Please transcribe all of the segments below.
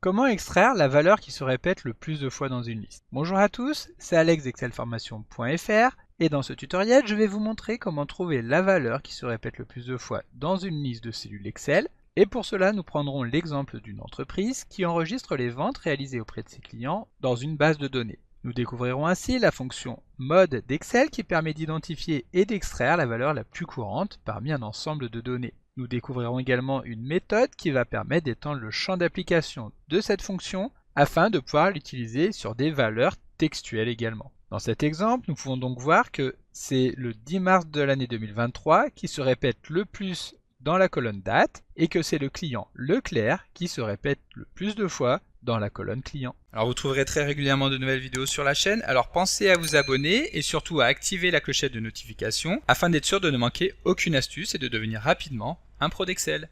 Comment extraire la valeur qui se répète le plus de fois dans une liste? Bonjour à tous, c'est Alex d'excelformation.fr et dans ce tutoriel, je vais vous montrer comment trouver la valeur qui se répète le plus de fois dans une liste de cellules Excel. Et pour cela, nous prendrons l'exemple d'une entreprise qui enregistre les ventes réalisées auprès de ses clients dans une base de données. Nous découvrirons ainsi la fonction mode d'Excel qui permet d'identifier et d'extraire la valeur la plus courante parmi un ensemble de données. Nous découvrirons également une méthode qui va permettre d'étendre le champ d'application de cette fonction afin de pouvoir l'utiliser sur des valeurs textuelles également. Dans cet exemple, nous pouvons donc voir que c'est le 10 mars de l'année 2023 qui se répète le plus dans la colonne date et que c'est le client Leclerc qui se répète le plus de fois dans la colonne client. Alors vous trouverez très régulièrement de nouvelles vidéos sur la chaîne, alors pensez à vous abonner et surtout à activer la clochette de notification afin d'être sûr de ne manquer aucune astuce et de devenir rapidement un pro d'Excel.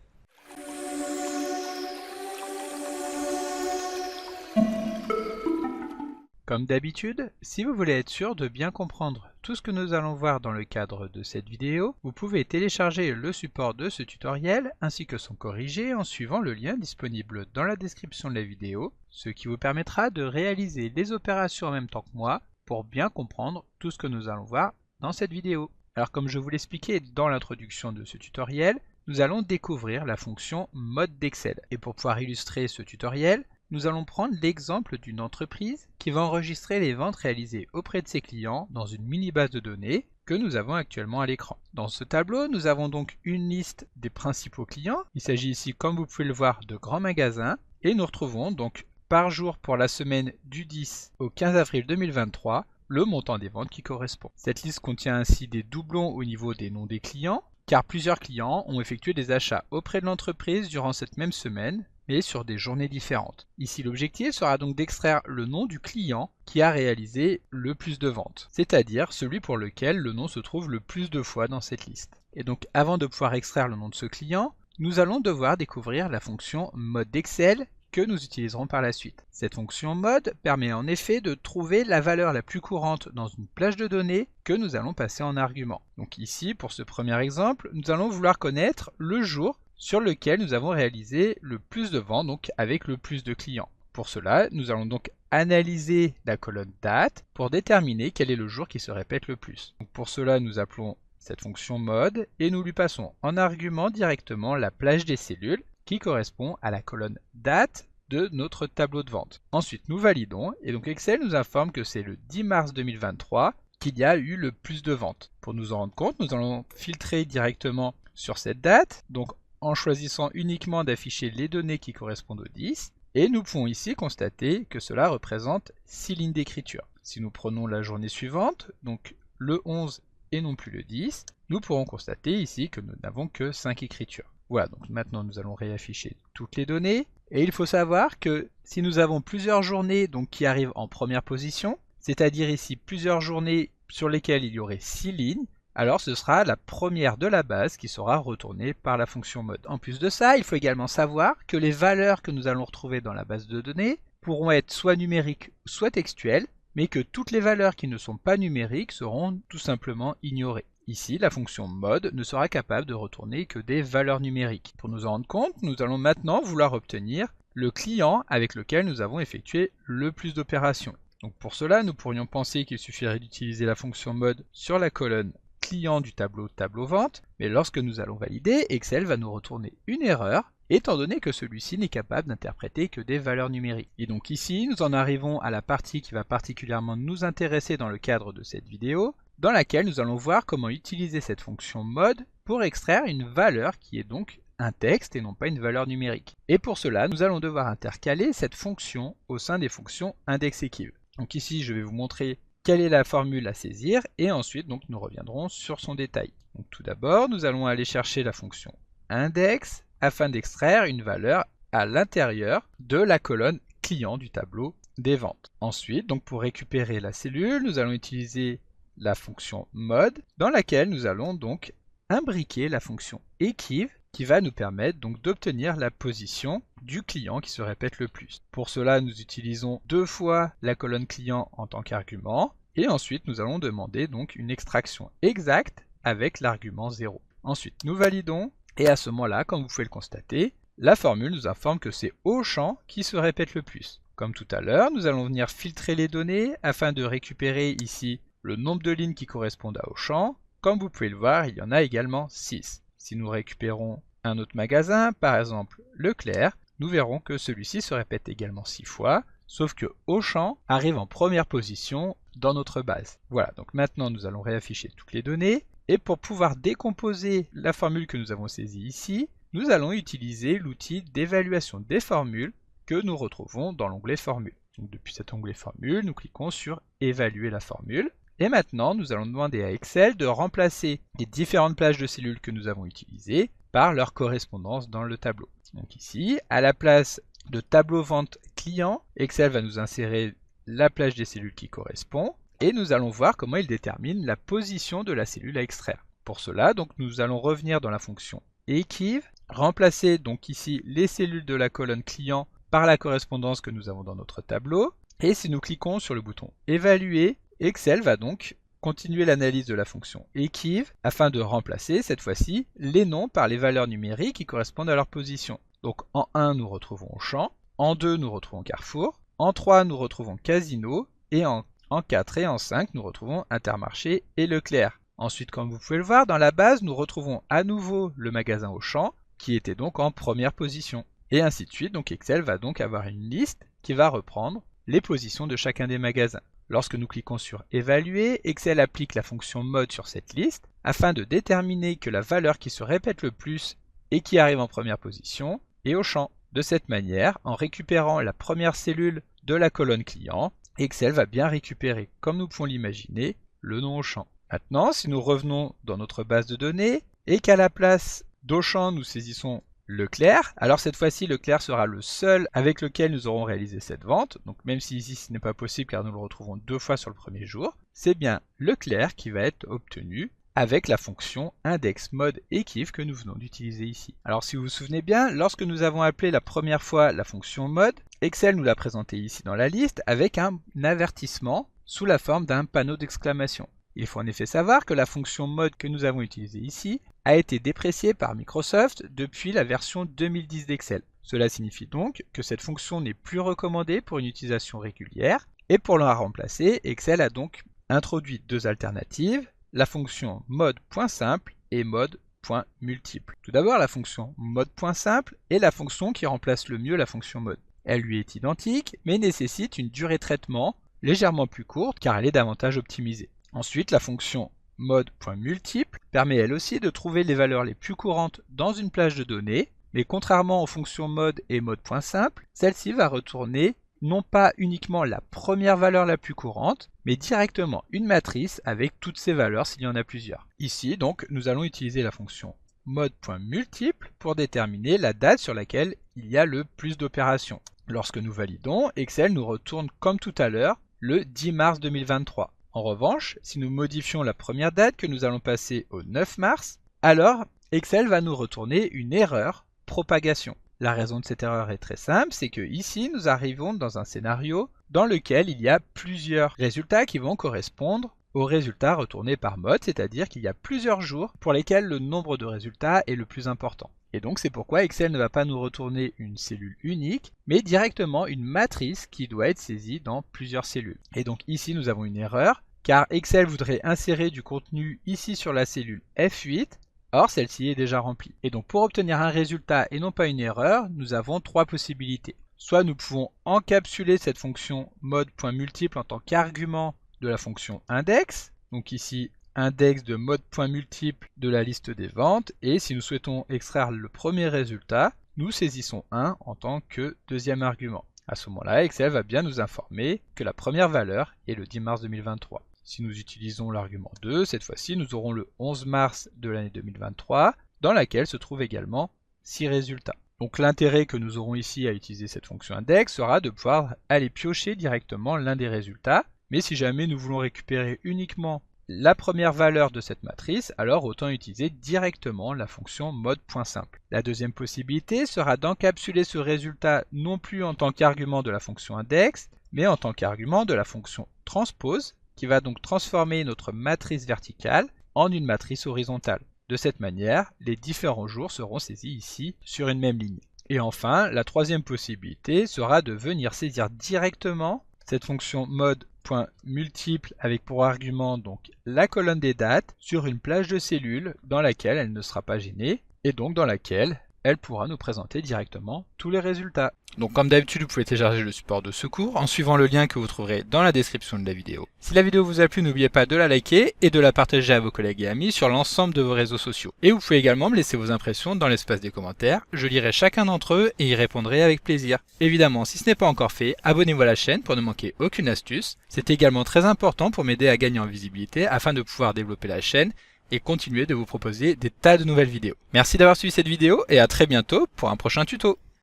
Comme d'habitude, si vous voulez être sûr de bien comprendre tout ce que nous allons voir dans le cadre de cette vidéo, vous pouvez télécharger le support de ce tutoriel ainsi que son corrigé en suivant le lien disponible dans la description de la vidéo, ce qui vous permettra de réaliser les opérations en même temps que moi pour bien comprendre tout ce que nous allons voir dans cette vidéo. Alors comme je vous l'expliquais dans l'introduction de ce tutoriel, nous allons découvrir la fonction mode d'Excel. Et pour pouvoir illustrer ce tutoriel, nous allons prendre l'exemple d'une entreprise qui va enregistrer les ventes réalisées auprès de ses clients dans une mini base de données que nous avons actuellement à l'écran. Dans ce tableau, nous avons donc une liste des principaux clients. Il s'agit ici, comme vous pouvez le voir, de grands magasins. Et nous retrouvons donc par jour pour la semaine du 10 au 15 avril 2023 le montant des ventes qui correspond. Cette liste contient ainsi des doublons au niveau des noms des clients, car plusieurs clients ont effectué des achats auprès de l'entreprise durant cette même semaine, mais sur des journées différentes. Ici, l'objectif sera donc d'extraire le nom du client qui a réalisé le plus de ventes, c'est-à-dire celui pour lequel le nom se trouve le plus de fois dans cette liste. Et donc, avant de pouvoir extraire le nom de ce client, nous allons devoir découvrir la fonction mode d'Excel que nous utiliserons par la suite. Cette fonction mode permet en effet de trouver la valeur la plus courante dans une plage de données que nous allons passer en argument. Donc ici, pour ce premier exemple, nous allons vouloir connaître le jour sur lequel nous avons réalisé le plus de ventes, donc avec le plus de clients. Pour cela, nous allons donc analyser la colonne date pour déterminer quel est le jour qui se répète le plus. Donc pour cela, nous appelons cette fonction mode et nous lui passons en argument directement la plage des cellules qui correspond à la colonne date de notre tableau de vente. Ensuite, nous validons et donc Excel nous informe que c'est le 10 mars 2023 qu'il y a eu le plus de ventes. Pour nous en rendre compte, nous allons filtrer directement sur cette date, donc en choisissant uniquement d'afficher les données qui correspondent au 10, et nous pouvons ici constater que cela représente 6 lignes d'écriture. Si nous prenons la journée suivante, donc le 11 et non plus le 10, nous pourrons constater ici que nous n'avons que 5 écritures. Voilà, donc maintenant nous allons réafficher toutes les données, et il faut savoir que si nous avons plusieurs journées donc, qui arrivent en première position, c'est-à-dire ici plusieurs journées sur lesquelles il y aurait 6 lignes, alors ce sera la première de la base qui sera retournée par la fonction mode. En plus de ça, il faut également savoir que les valeurs que nous allons retrouver dans la base de données pourront être soit numériques, soit textuelles, mais que toutes les valeurs qui ne sont pas numériques seront tout simplement ignorées. Ici, la fonction mode ne sera capable de retourner que des valeurs numériques. Pour nous en rendre compte, nous allons maintenant vouloir obtenir le client avec lequel nous avons effectué le plus d'opérations. Donc pour cela, nous pourrions penser qu'il suffirait d'utiliser la fonction mode sur la colonne client du tableau vente, mais lorsque nous allons valider, Excel va nous retourner une erreur, étant donné que celui-ci n'est capable d'interpréter que des valeurs numériques. Et donc ici, nous en arrivons à la partie qui va particulièrement nous intéresser dans le cadre de cette vidéo, dans laquelle nous allons voir comment utiliser cette fonction mode pour extraire une valeur qui est donc un texte et non pas une valeur numérique. Et pour cela, nous allons devoir intercaler cette fonction au sein des fonctions indexEquiv. Donc ici, je vais vous montrer quelle est la formule à saisir et ensuite donc, nous reviendrons sur son détail. Donc, tout d'abord, nous allons aller chercher la fonction index afin d'extraire une valeur à l'intérieur de la colonne client du tableau des ventes. Ensuite, donc, pour récupérer la cellule, nous allons utiliser la fonction mode dans laquelle nous allons donc imbriquer la fonction equiv qui va nous permettre donc d'obtenir la position du client qui se répète le plus. Pour cela, nous utilisons deux fois la colonne client en tant qu'argument et ensuite nous allons demander donc une extraction exacte avec l'argument 0. Ensuite, nous validons et à ce moment-là, comme vous pouvez le constater, la formule nous informe que c'est Auchan qui se répète le plus. Comme tout à l'heure, nous allons venir filtrer les données afin de récupérer ici le nombre de lignes qui correspondent à Auchan. Comme vous pouvez le voir, il y en a également 6. Si nous récupérons un autre magasin, par exemple Leclerc, nous verrons que celui-ci se répète également 6 fois, sauf que Auchan arrive en première position dans notre base. Voilà, donc maintenant nous allons réafficher toutes les données. Et pour pouvoir décomposer la formule que nous avons saisie ici, nous allons utiliser l'outil d'évaluation des formules que nous retrouvons dans l'onglet Formule. Donc depuis cet onglet Formule, nous cliquons sur Évaluer la formule. Et maintenant, nous allons demander à Excel de remplacer les différentes plages de cellules que nous avons utilisées par leur correspondance dans le tableau. Donc ici, à la place de tableau vente client, Excel va nous insérer la plage des cellules qui correspond et nous allons voir comment il détermine la position de la cellule à extraire. Pour cela, donc, nous allons revenir dans la fonction Equiv, remplacer donc ici les cellules de la colonne client par la correspondance que nous avons dans notre tableau. Et si nous cliquons sur le bouton Évaluer, Excel va donc continuer l'analyse de la fonction Equiv afin de remplacer cette fois-ci les noms par les valeurs numériques qui correspondent à leur position. Donc en 1 nous retrouvons Auchan, en 2 nous retrouvons Carrefour, en 3 nous retrouvons Casino et en 4 et en 5 nous retrouvons Intermarché et Leclerc. Ensuite, comme vous pouvez le voir, dans la base nous retrouvons à nouveau le magasin Auchan qui était donc en première position. Et ainsi de suite, donc Excel va donc avoir une liste qui va reprendre les positions de chacun des magasins. Lorsque nous cliquons sur Évaluer, Excel applique la fonction Mode sur cette liste afin de déterminer que la valeur qui se répète le plus et qui arrive en première position est Auchan. De cette manière, en récupérant la première cellule de la colonne client, Excel va bien récupérer, comme nous pouvons l'imaginer, le nom Auchan. Maintenant, si nous revenons dans notre base de données et qu'à la place d'Auchan nous saisissons Leclerc, alors cette fois-ci Leclerc sera le seul avec lequel nous aurons réalisé cette vente, donc même si ici ce n'est pas possible car nous le retrouvons 2 fois sur le premier jour, c'est bien Leclerc qui va être obtenu avec la fonction index mode equiv que nous venons d'utiliser ici. Alors si vous vous souvenez bien, lorsque nous avons appelé la première fois la fonction mode, Excel nous l'a présenté ici dans la liste avec un avertissement sous la forme d'un panneau d'exclamation. Il faut en effet savoir que la fonction mode que nous avons utilisée ici a été dépréciée par Microsoft depuis la version 2010 d'Excel. Cela signifie donc que cette fonction n'est plus recommandée pour une utilisation régulière et pour la remplacer, Excel a donc introduit 2 alternatives, la fonction mode.simple et mode.multiple. Tout d'abord, la fonction mode.simple est la fonction qui remplace le mieux la fonction mode. Elle lui est identique mais nécessite une durée de traitement légèrement plus courte car elle est davantage optimisée. Ensuite, la fonction mode.multiple permet elle aussi de trouver les valeurs les plus courantes dans une plage de données, mais contrairement aux fonctions mode et mode.simple, celle-ci va retourner non pas uniquement la première valeur la plus courante, mais directement une matrice avec toutes ces valeurs s'il y en a plusieurs. Ici, donc, nous allons utiliser la fonction mode.multiple pour déterminer la date sur laquelle il y a le plus d'opérations. Lorsque nous validons, Excel nous retourne comme tout à l'heure le 10 mars 2023. En revanche, si nous modifions la première date que nous allons passer au 9 mars, alors Excel va nous retourner une erreur propagation. La raison de cette erreur est très simple, c'est que ici nous arrivons dans un scénario dans lequel il y a plusieurs résultats qui vont correspondre aux résultats retournés par mode, c'est-à-dire qu'il y a plusieurs jours pour lesquels le nombre de résultats est le plus important. Et donc c'est pourquoi Excel ne va pas nous retourner une cellule unique, mais directement une matrice qui doit être saisie dans plusieurs cellules. Et donc ici nous avons une erreur, car Excel voudrait insérer du contenu ici sur la cellule F8, or celle-ci est déjà remplie. Et donc pour obtenir un résultat et non pas une erreur, nous avons 3 possibilités. Soit nous pouvons encapsuler cette fonction mode.multiple en tant qu'argument de la fonction index, donc ici index de mode.multiple de la liste des ventes, et si nous souhaitons extraire le premier résultat, nous saisissons 1 en tant que deuxième argument. À ce moment-là, Excel va bien nous informer que la première valeur est le 10 mars 2023. Si nous utilisons l'argument 2, cette fois-ci, nous aurons le 11 mars de l'année 2023, dans laquelle se trouvent également 6 résultats. Donc l'intérêt que nous aurons ici à utiliser cette fonction index sera de pouvoir aller piocher directement l'un des résultats, mais si jamais nous voulons récupérer uniquement la première valeur de cette matrice, alors autant utiliser directement la fonction mode.simple. La deuxième possibilité sera d'encapsuler ce résultat non plus en tant qu'argument de la fonction index, mais en tant qu'argument de la fonction transpose, qui va donc transformer notre matrice verticale en une matrice horizontale. De cette manière, les différents jours seront saisis ici sur une même ligne. Et enfin, la troisième possibilité sera de venir saisir directement cette fonction mode.multiple avec pour argument donc la colonne des dates sur une plage de cellules dans laquelle elle ne sera pas gênée et donc dans laquelle elle pourra nous présenter directement tous les résultats. Donc comme d'habitude, vous pouvez télécharger le support de ce cours en suivant le lien que vous trouverez dans la description de la vidéo. Si la vidéo vous a plu, n'oubliez pas de la liker et de la partager à vos collègues et amis sur l'ensemble de vos réseaux sociaux. Et vous pouvez également me laisser vos impressions dans l'espace des commentaires, je lirai chacun d'entre eux et y répondrai avec plaisir. Évidemment, si ce n'est pas encore fait, abonnez-vous à la chaîne pour ne manquer aucune astuce. C'est également très important pour m'aider à gagner en visibilité afin de pouvoir développer la chaîne et continuer de vous proposer des tas de nouvelles vidéos. Merci d'avoir suivi cette vidéo et à très bientôt pour un prochain tuto.